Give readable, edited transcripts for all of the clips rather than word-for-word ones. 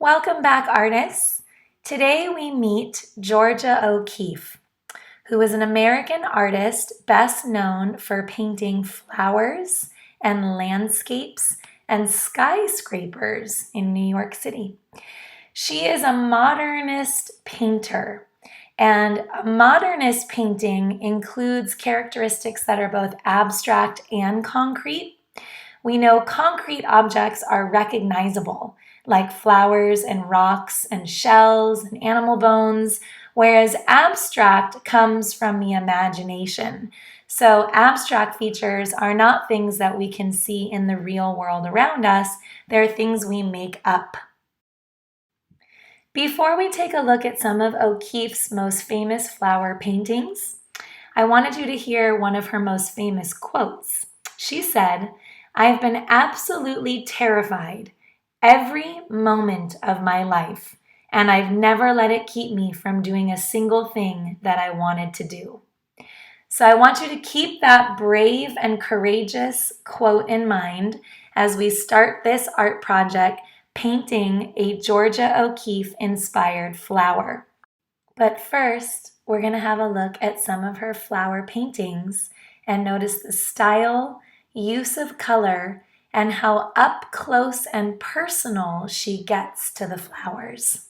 Welcome back, artists. Today we meet Georgia O'Keeffe, who is an American artist best known for painting flowers and landscapes and skyscrapers in New York City. She is a modernist painter, and a modernist painting includes characteristics that are both abstract and concrete. We know concrete objects are recognizable, like flowers and rocks and shells and animal bones, whereas abstract comes from the imagination. So abstract features are not things that we can see in the real world around us, they're things we make up. Before we take a look at some of O'Keeffe's most famous flower paintings, I wanted you to hear one of her most famous quotes. She said, "I've been absolutely terrified every moment of my life, and I've never let it keep me from doing a single thing that I wanted to do." So I want you to keep that brave and courageous quote in mind as we start this art project painting a Georgia O'Keeffe inspired flower. But first, we're going to have a look at some of her flower paintings and notice the style, use of color, and how up close and personal she gets to the flowers.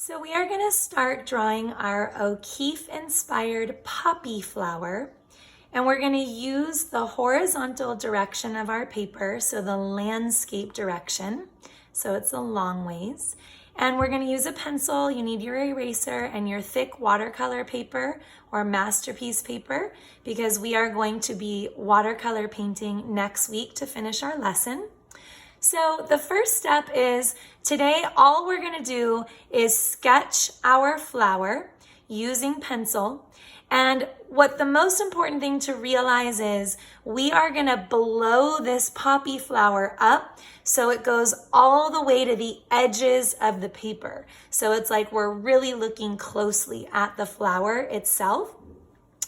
So we are going to start drawing our O'Keeffe-inspired poppy flower, and we're going to use the horizontal direction of our paper, so the landscape direction, so it's a long ways. And we're going to use a pencil. You need your eraser and your thick watercolor paper or masterpiece paper, because we are going to be watercolor painting next week to finish our lesson. So the first step is, today all we're going to do is sketch our flower using pencil. And what the most important thing to realize is we are going to blow this poppy flower up so it goes all the way to the edges of the paper. So it's like we're really looking closely at the flower itself.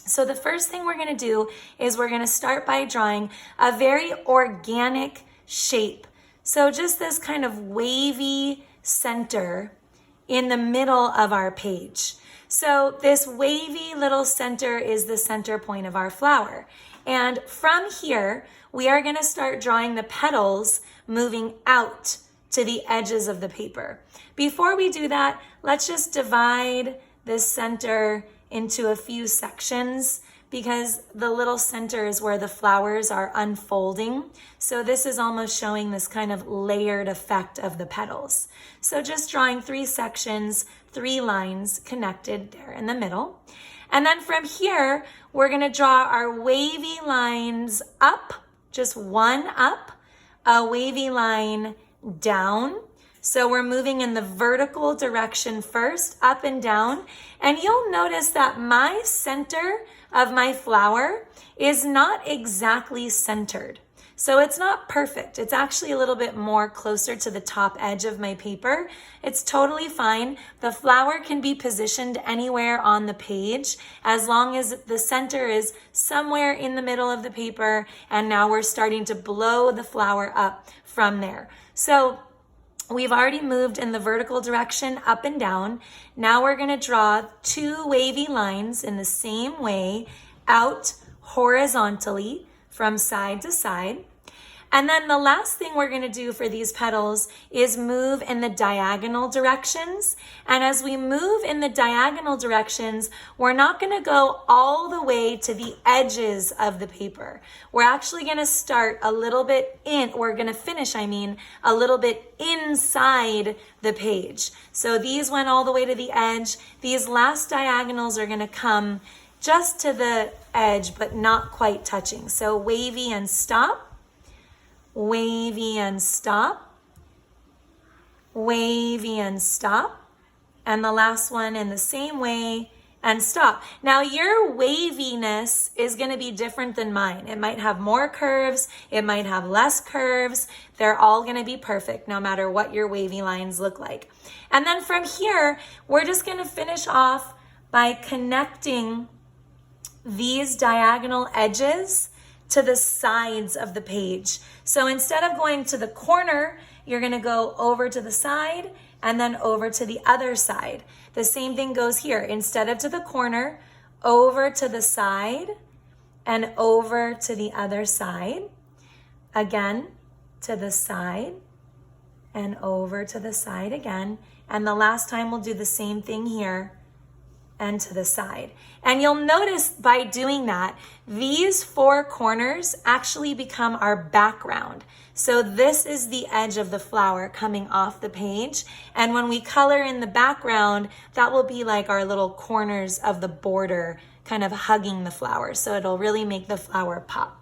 So the first thing we're going to do is we're going to start by drawing a very organic shape. So just this kind of wavy center in the middle of our page. So this wavy little center is the center point of our flower. And from here, we are going to start drawing the petals moving out to the edges of the paper. Before we do that, let's just divide this center into a few sections, because the little center is where the flowers are unfolding. So this is almost showing this kind of layered effect of the petals. So just drawing 3 sections, 3 lines connected there in the middle. And then from here, we're gonna draw our wavy lines up, just one up, a wavy line down. So we're moving in the vertical direction first, up and down. And you'll notice that my center of my flower is not exactly centered. So it's not perfect. It's actually a little bit more closer to the top edge of my paper. It's totally fine. The flower can be positioned anywhere on the page as long as the center is somewhere in the middle of the paper. And now we're starting to blow the flower up from there. So we've already moved in the vertical direction up and down. Now we're going to draw 2 wavy lines in the same way out horizontally from side to side. And then the last thing we're gonna do for these petals is move in the diagonal directions. And as we move in the diagonal directions, we're not gonna go all the way to the edges of the paper. We're actually gonna start a little bit we're gonna finish, a little bit inside the page. So these went all the way to the edge. These last diagonals are gonna come just to the edge, but not quite touching. So wavy and stop. Wavy and stop, wavy and stop, and the last one in the same way and stop. Now your waviness is going to be different than mine. It might have more curves, it might have less curves. They're all going to be perfect no matter what your wavy lines look like. And then from here, we're just going to finish off by connecting these diagonal edges to the sides of the page. So instead of going to the corner, you're gonna go over to the side and then over to the other side. The same thing goes here. Instead of to the corner, over to the side and over to the other side. Again, to the side and over to the side again. And the last time we'll do the same thing here and to the side. And you'll notice by doing that, these four corners actually become our background. So this is the edge of the flower coming off the page. And when we color in the background, that will be like our little corners of the border kind of hugging the flower. So it'll really make the flower pop.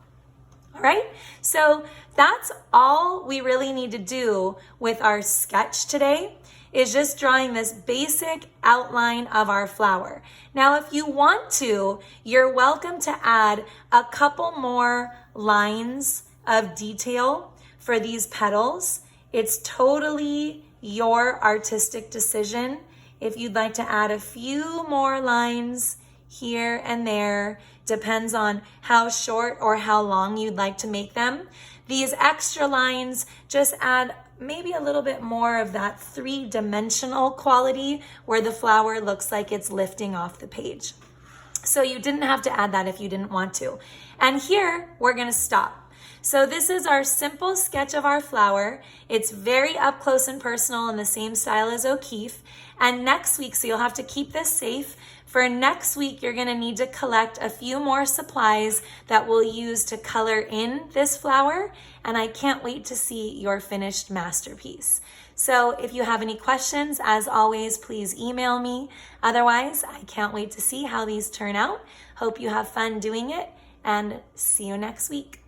All right, so that's all we really need to do with our sketch today, is just drawing this basic outline of our flower. Now, if you want to, you're welcome to add a couple more lines of detail for these petals. It's totally your artistic decision. If you'd like to add a few more lines here and there, depends on how short or how long you'd like to make them. These extra lines just add maybe a little bit more of that three-dimensional quality where the flower looks like it's lifting off the page. So you didn't have to add that if you didn't want to. And here we're gonna stop. So this is our simple sketch of our flower. It's very up close and personal in the same style as O'Keeffe. And next week, so you'll have to keep this safe, for next week, you're gonna need to collect a few more supplies that we'll use to color in this flower, and I can't wait to see your finished masterpiece. So if you have any questions, as always, please email me. Otherwise, I can't wait to see how these turn out. Hope you have fun doing it, and see you next week.